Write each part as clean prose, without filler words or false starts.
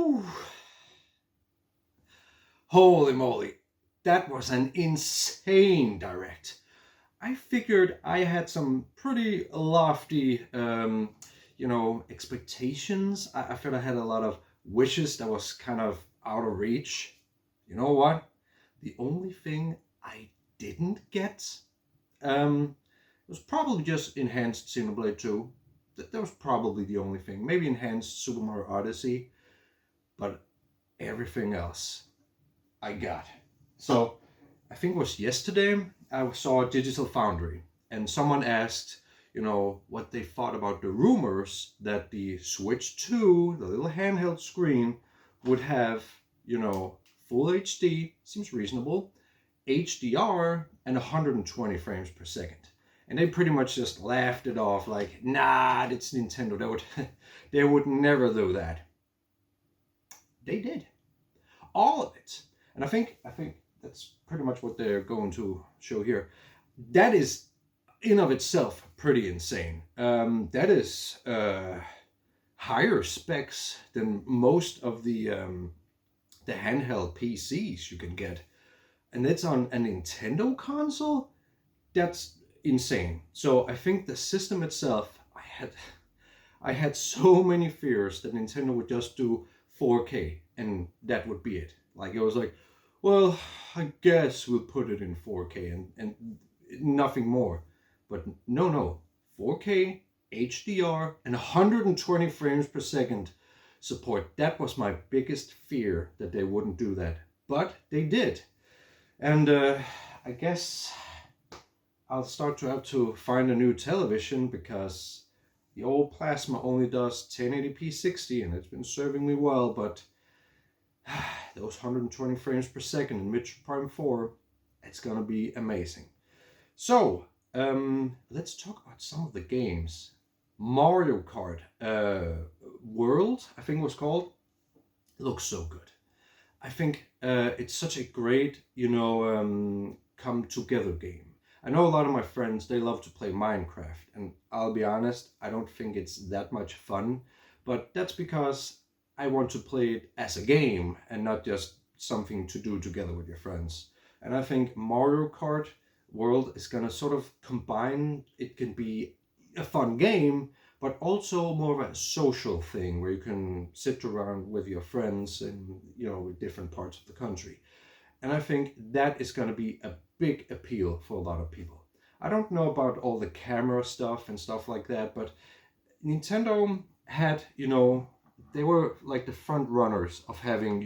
Whew. Holy moly, that was an insane direct. I figured I had some pretty lofty, expectations. I felt I had a lot of wishes that was kind of out of reach. You know what? The only thing I didn't get was probably just enhanced Xenoblade 2. That was probably the only thing. Maybe enhanced Super Mario Odyssey, but everything else I got. So I think it was yesterday I saw Digital Foundry, and someone asked, what they thought about the rumors that the Switch 2, the little handheld screen, would have, full HD, seems reasonable, HDR, and 120 frames per second. And they pretty much just laughed it off like, nah, it's Nintendo. They would never do that. They did. All of it. And I think that's pretty much what they're going to show here. That is in of itself pretty insane. That is higher specs than most of the handheld PCs you can get, and it's on a Nintendo console. That's insane. So I think the system itself, I had so many fears that Nintendo would just do 4K and that would be it. Like it was like, well, I guess we'll put it in 4K and nothing more. But no, 4K, HDR, and 120 frames per second support. That was my biggest fear, that they wouldn't do that. But they did. And I guess I'll start to have to find a new television, because the old plasma only does 1080p 60 and it's been serving me well, but those 120 frames per second in Metroid Prime 4, it's gonna be amazing. So, let's talk about some of the games. Mario Kart World, I think it was called, looks so good. I think it's such a great, come together game. I know a lot of my friends, they love to play Minecraft, and I'll be honest, I don't think it's that much fun, but that's because I want to play it as a game and not just something to do together with your friends. And I think Mario Kart World is gonna sort of combine, it can be a fun game, but also more of a social thing where you can sit around with your friends in, different parts of the country. And I think that is going to be a big appeal for a lot of people. I don't know about all the camera stuff and stuff like that, but Nintendo had, they were like the front runners of having,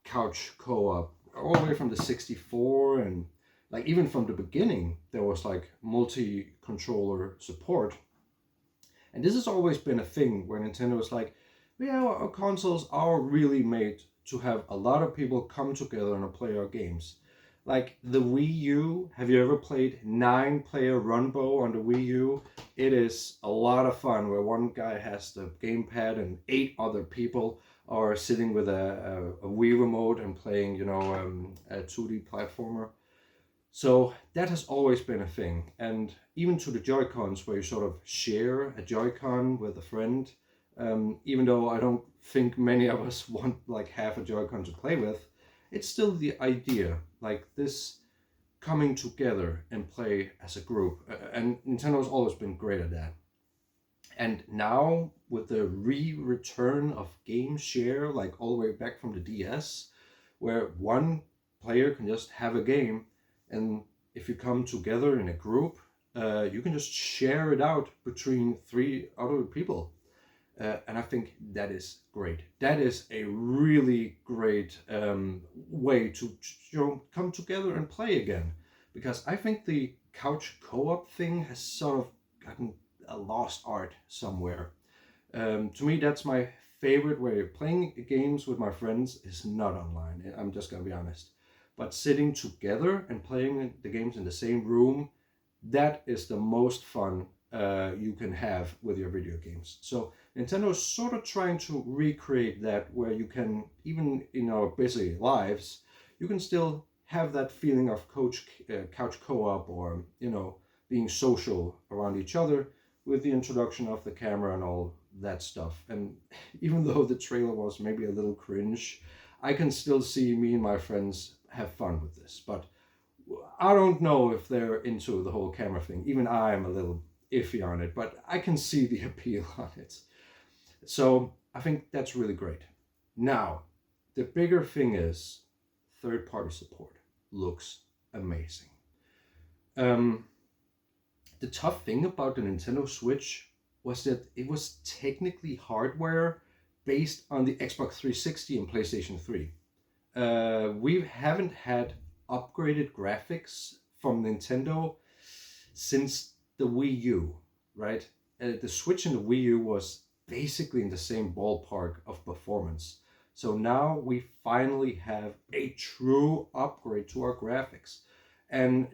couch co-op all the way from the 64, and like even from the beginning there was like multi-controller support. And this has always been a thing where Nintendo was like, yeah, our consoles are really made to have a lot of people come together and play our games. Like the Wii U, have you ever played 9-player Runbow on the Wii U? It is a lot of fun, where one guy has the gamepad and 8 other people are sitting with a Wii remote and playing, a 2D platformer. So that has always been a thing. And even to the Joy-Cons, where you sort of share a Joy-Con with a friend, even though I don't think many of us want like half a Joy-Con to play with, it's still the idea, like this coming together and play as a group. And Nintendo's always been great at that. And now with the return of game share, like all the way back from the DS, where one player can just have a game, and if you come together in a group, you can just share it out between 3 other people. And I think that is great. That is a really great way to come together and play again. Because I think the couch co-op thing has sort of gotten a lost art somewhere. To me, that's my favorite way. Playing games with my friends is not online. I'm just gonna be honest. But sitting together and playing the games in the same room, that is the most fun you can have with your video games. So Nintendo is sort of trying to recreate that, where you can, even in our busy lives, you can still have that feeling of couch co-op, or being social around each other, with the introduction of the camera and all that stuff. And even though the trailer was maybe a little cringe, I can still see me and my friends have fun with this. But I don't know if they're into the whole camera thing. Even I'm a little iffy on it, but I can see the appeal on it. So I think that's really great. Now, the bigger thing is third-party support looks amazing. Um, the tough thing about the Nintendo Switch was that it was technically hardware based on the Xbox 360 and PlayStation 3. We haven't had upgraded graphics from Nintendo since the Wii U, right? The Switch and the Wii U was basically in the same ballpark of performance. So now we finally have a true upgrade to our graphics. And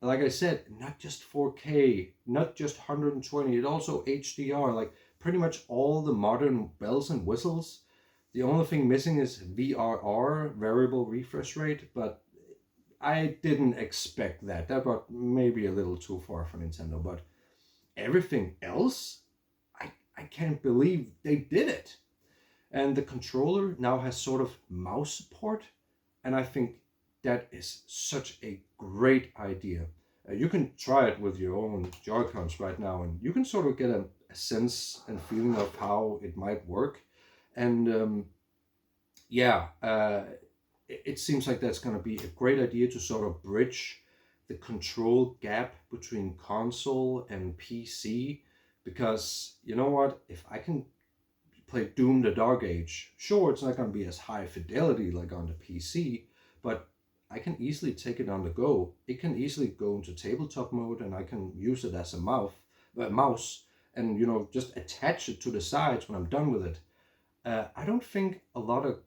like I said, not just 4K, not just 120, it also HDR, like pretty much all the modern bells and whistles. The only thing missing is VRR, variable refresh rate, but I didn't expect that. That got maybe a little too far for Nintendo, but everything else, I can't believe they did it. And the controller now has sort of mouse support, and I think that is such a great idea. You can try it with your own Joy-Cons right now, and you can sort of get a sense and feeling of how it might work. And yeah, it seems like that's going to be a great idea to sort of bridge the control gap between console and PC. Because you know what? If I can play Doom the Dark Age, sure, it's not going to be as high fidelity like on the PC, but I can easily take it on the go. It can easily go into tabletop mode, and I can use it as a mouse, and just attach it to the sides when I'm done with it. I don't think a lot of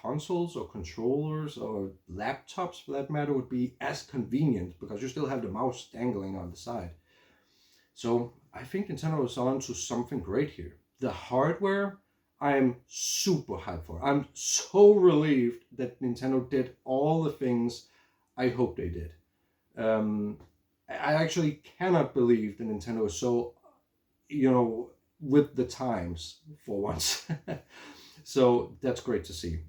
consoles or controllers or laptops, for that matter, would be as convenient because you still have the mouse dangling on the side. So I think Nintendo is on to something great here. The hardware, I'm super hyped for. I'm so relieved that Nintendo did all the things I hope they did. I actually cannot believe that Nintendo is so, with the times for once. So that's great to see.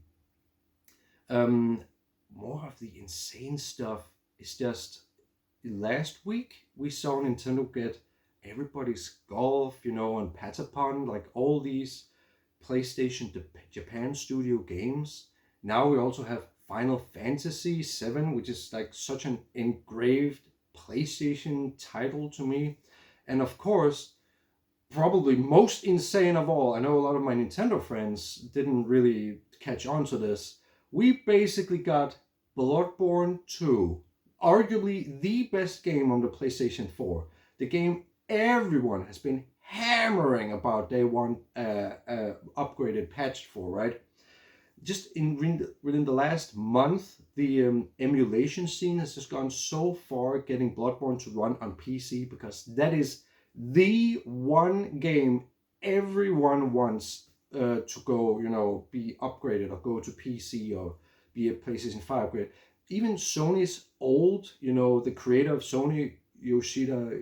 More of the insane stuff is just last week we saw Nintendo get Everybody's Golf, and Patapon, like all these PlayStation Japan studio games. Now we also have Final Fantasy VII, which is like such an engraved PlayStation title to me. And of course, probably most insane of all, I know a lot of my Nintendo friends didn't really catch on to this. We basically got Bloodborne 2, arguably the best game on the PlayStation 4. The game everyone has been hammering about day one upgraded patched for, right? Just within the last month, the emulation scene has just gone so far getting Bloodborne to run on PC, because that is the one game everyone wants to go, be upgraded or go to PC or be a PlayStation 5 upgrade. Even Sony's old, the creator of Sony, Yoshida,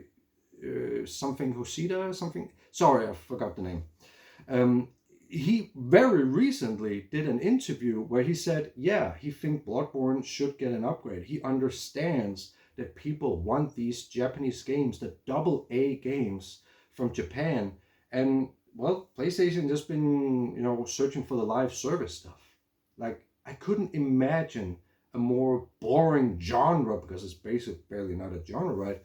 something. Sorry, I forgot the name. He very recently did an interview where he said, yeah, he thinks Bloodborne should get an upgrade. He understands that people want these Japanese games, the AA games from Japan. And, well, PlayStation just been, searching for the live service stuff. Like, I couldn't imagine a more boring genre, because it's basically barely not a genre, right,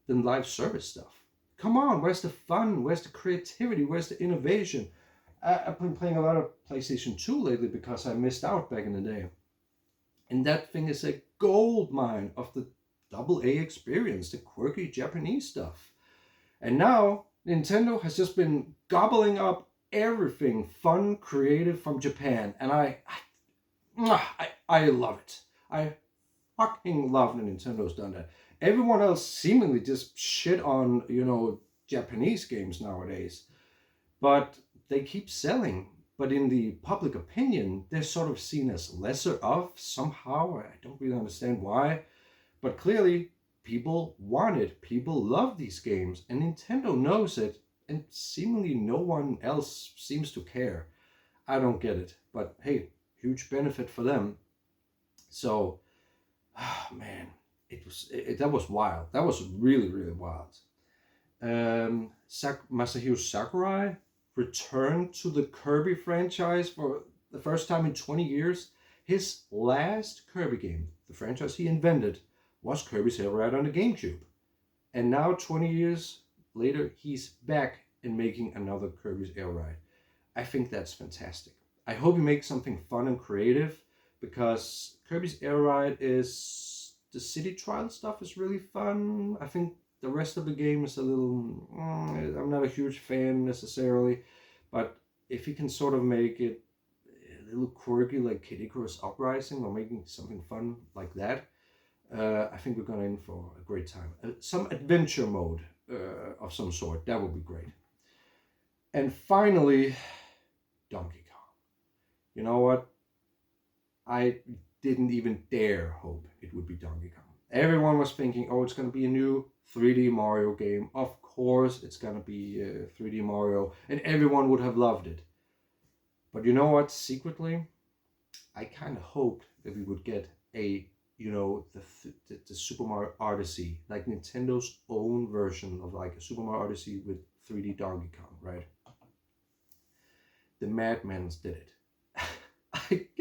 than live service stuff. Come on, where's the fun? Where's the creativity? Where's the innovation? I've been playing a lot of PlayStation 2 lately because I missed out back in the day. And that thing is a gold mine of the AA experience, the quirky Japanese stuff. And now Nintendo has just been gobbling up everything fun, creative from Japan. And I love it. I fucking love that Nintendo's done that. Everyone else seemingly just shit on, Japanese games nowadays. But they keep selling. But in the public opinion, they're sort of seen as lesser of somehow. I don't really understand why. But clearly, people want it. People love these games. And Nintendo knows it. and seemingly no one else seems to care. I don't get it, but hey, huge benefit for them. So, man, that was wild. That was really really wild. Masahiro Sakurai returned to the Kirby franchise for the first time in 20 years. His last Kirby game, the franchise he invented, was Kirby's Air Ride on the GameCube. And now, 20 years later, he's back and making another Kirby's Air Ride. I think that's fantastic. I hope he makes something fun and creative, because Kirby's Air Ride is... the city trial stuff is really fun. I think the rest of the game is a little... I'm not a huge fan necessarily, but if he can sort of make it a little quirky like Kid Icarus Uprising, or making something fun like that, I think we're going in for a great time. Some adventure mode of some sort, that would be great. And finally, Donkey Kong. You know what? I didn't even dare hope it would be Donkey Kong. Everyone was thinking, oh, it's going to be a new 3D Mario game. Of course it's going to be 3D Mario, and everyone would have loved it. But you know what? Secretly, I kind of hoped that we would get a, you know, the Super Mario Odyssey, like Nintendo's own version of like a Super Mario Odyssey with 3D Donkey Kong, right? The Madmans did it.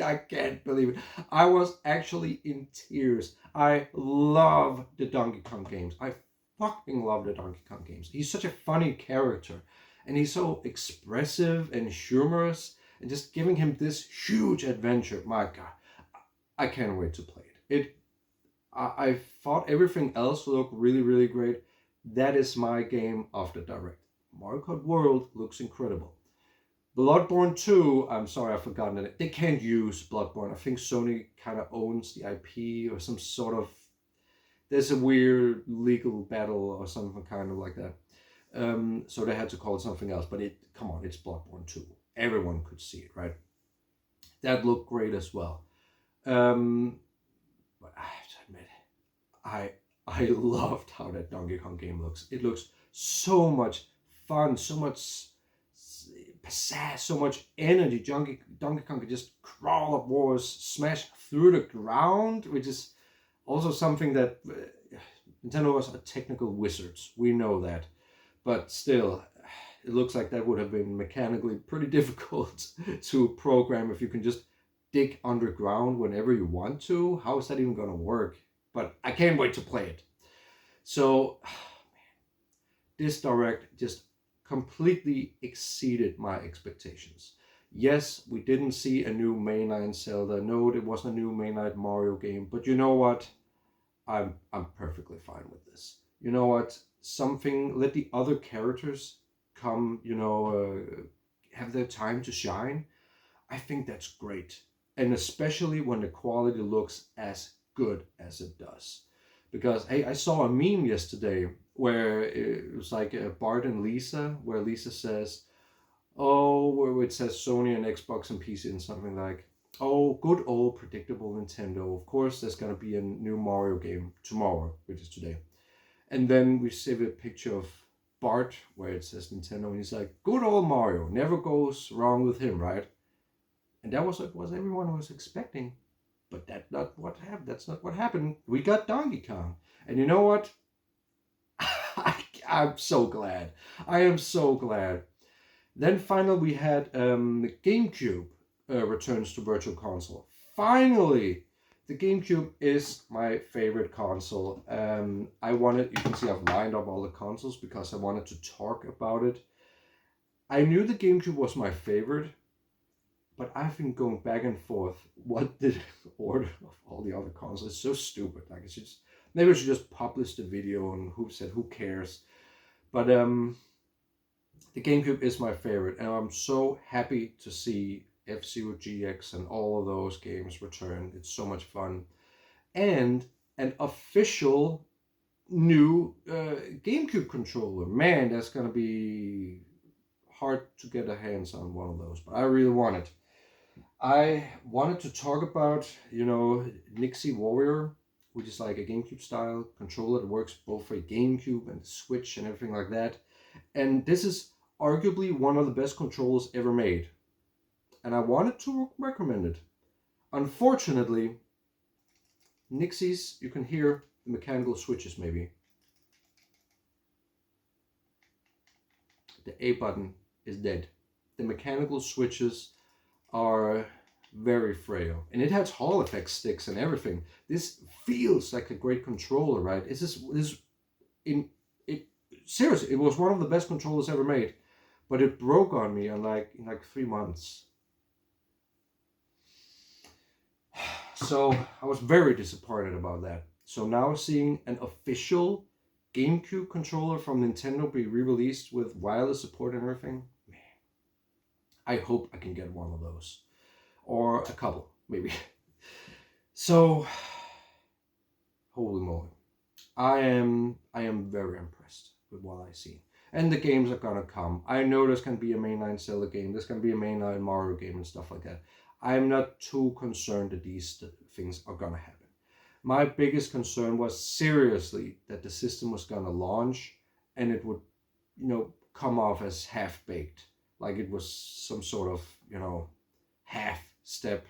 I can't believe it. I was actually in tears. I love the Donkey Kong games. I fucking love the Donkey Kong games. He's such a funny character, and he's so expressive and humorous, and just giving him this huge adventure. My God, I can't wait to play it. I thought everything else looked really, really great. That is my game of the Direct. Mario Kart World looks incredible. Bloodborne 2, I'm sorry, I've forgotten it. They can't use Bloodborne. I think Sony kind of owns the IP or some sort of... there's a weird legal battle or something kind of like that. So they had to call it something else. But come on, it's Bloodborne 2. Everyone could see it, right? That looked great as well. But I have to admit, I loved how that Donkey Kong game looks. It looks so much fun, so much pizzazz, so much energy. Donkey Kong could just crawl up walls, smash through the ground, which is also something that Nintendo was a technical wizards. We know that. But still, it looks like that would have been mechanically pretty difficult to program if you can just dig underground whenever you want to. How is that even going to work? But I can't wait to play it. So, this Direct just completely exceeded my expectations. Yes, we didn't see a new mainline Zelda. No, it wasn't a new mainline Mario game. But you know what? I'm perfectly fine with this. You know what? Let the other characters come, have their time to shine. I think that's great. And especially when the quality looks as good as it does. Because, hey, I saw a meme yesterday where it was like Bart and Lisa, where Lisa says, where it says Sony and Xbox and PC and something like, oh, good old predictable Nintendo. Of course, there's going to be a new Mario game tomorrow, which is today. And then we see a picture of Bart where it says Nintendo, and he's like, good old Mario, never goes wrong with him, right? And that was what everyone was expecting. But that's not what happened. That's not what happened. We got Donkey Kong. And you know what? I'm so glad. I am so glad. Then finally we had the GameCube returns to Virtual Console. Finally! The GameCube is my favorite console. you can see I've lined up all the consoles because I wanted to talk about it. I knew the GameCube was my favorite, but I've been going back and forth. What the order of all the other consoles? It's so stupid. Like, maybe I should just publish the video and who cares. But the GameCube is my favorite, and I'm so happy to see F-Zero GX and all of those games return. It's so much fun. And an official new GameCube controller. Man, that's going to be hard to get a hands on one of those, but I really want it. I wanted to talk about, Nixie Warrior, which is like a GameCube style controller that works both for a GameCube and Switch and everything like that. And this is arguably one of the best controllers ever made. And I wanted to recommend it. Unfortunately, Nixie's, you can hear the mechanical switches maybe. The A button is dead. The mechanical switches are very frail. And it has Hall effect sticks and everything. This feels like a great controller, right? Seriously, it was one of the best controllers ever made. But it broke on me in like 3 months. So I was very disappointed about that. So now seeing an official GameCube controller from Nintendo be re-released with wireless support and everything, man, I hope I can get one of those. Or a couple, maybe. So, holy moly. I am very impressed with what I see. And the games are gonna come. I know there's gonna be a mainline Zelda game, there's gonna be a mainline Mario game and stuff like that. I'm not too concerned that these things are gonna happen. My biggest concern was seriously that the system was gonna launch and it would, come off as half-baked. Like it was some sort of, half step,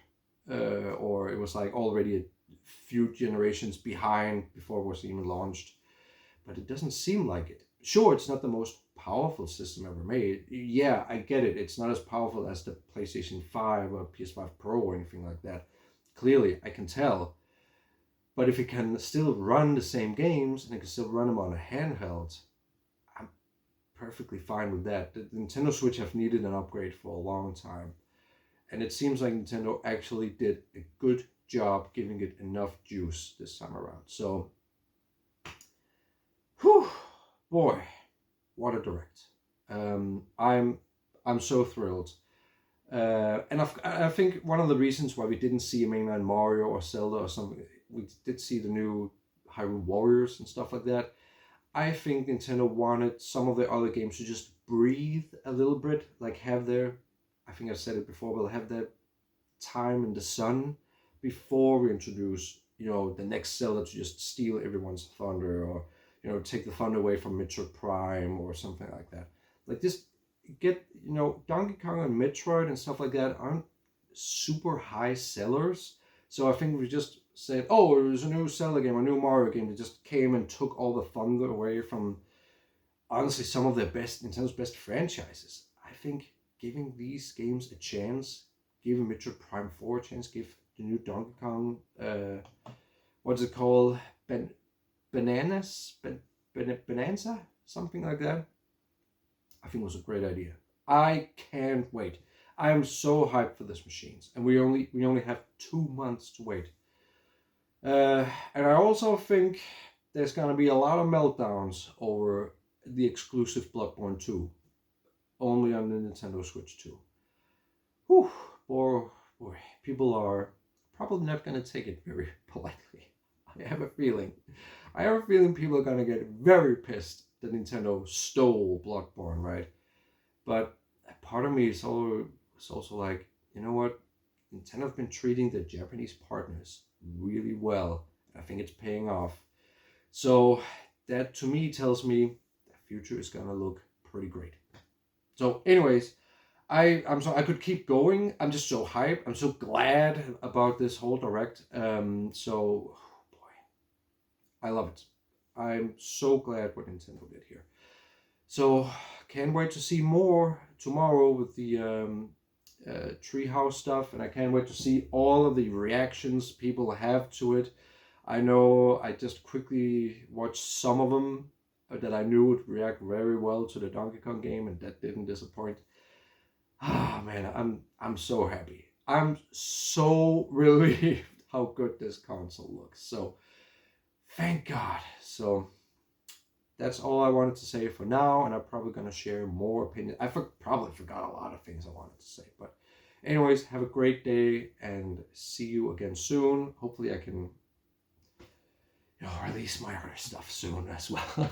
or it was like already a few generations behind before it was even launched. But it doesn't seem like it. Sure, it's not the most powerful system ever made. Yeah, I get it. It's not as powerful as the PlayStation 5 or PS5 Pro or anything like that. Clearly, I can tell. But if it can still run the same games and it can still run them on a handheld, I'm perfectly fine with that. The Nintendo Switch have needed an upgrade for a long time. And it seems like Nintendo actually did a good job giving it enough juice this time around. So, whew, boy, what a direct. I'm so thrilled. And I think one of the reasons why we didn't see a mainline Mario or Zelda or something, we did see the new Hyrule Warriors and stuff like that. I think Nintendo wanted some of their other games to just breathe a little bit, like have their, I think I've said it before, but have their time in the sun before we introduce, the next Zelda to just steal everyone's thunder or, take the thunder away from Metroid Prime or something like that. Like this, Donkey Kong and Metroid and stuff like that aren't super high sellers. So I think we just said, oh, there's a new Zelda game, a new Mario game that just came and took all the thunder away from, honestly, some of Nintendo's best franchises. I think giving these games a chance, giving Metroid Prime 4 a chance, give the new Donkey Kong, what's it called? Bonanza? Something like that. I think it was a great idea. I can't wait. I am so hyped for this machines, and we only have 2 months to wait. And I also think there's gonna be a lot of meltdowns over the exclusive Bloodborne 2, only on the Nintendo Switch 2. Whew, boy, people are probably not gonna take it very politely. I have a feeling people are gonna get very pissed that Nintendo stole Bloodborne, right? But a part of me is also like, you know what? Nintendo have been treating their Japanese partners really well. I think it's paying off. So that to me tells me the future is gonna look pretty great. So, anyways, I could keep going. I'm just so hyped. I'm so glad about this whole direct. So, boy, I love it. I'm so glad what Nintendo did here. So, can't wait to see more tomorrow with the Treehouse stuff, and I can't wait to see all of the reactions people have to it. I know I just quickly watched some of them that I knew would react very well to the Donkey Kong game, and that didn't disappoint. Ah, man, I'm so happy. I'm so relieved how good this console looks. So, thank God. So, that's all I wanted to say for now, and I'm probably going to share more opinions. I probably forgot a lot of things I wanted to say, but anyways, have a great day, and see you again soon. Hopefully I can release my other stuff soon as well.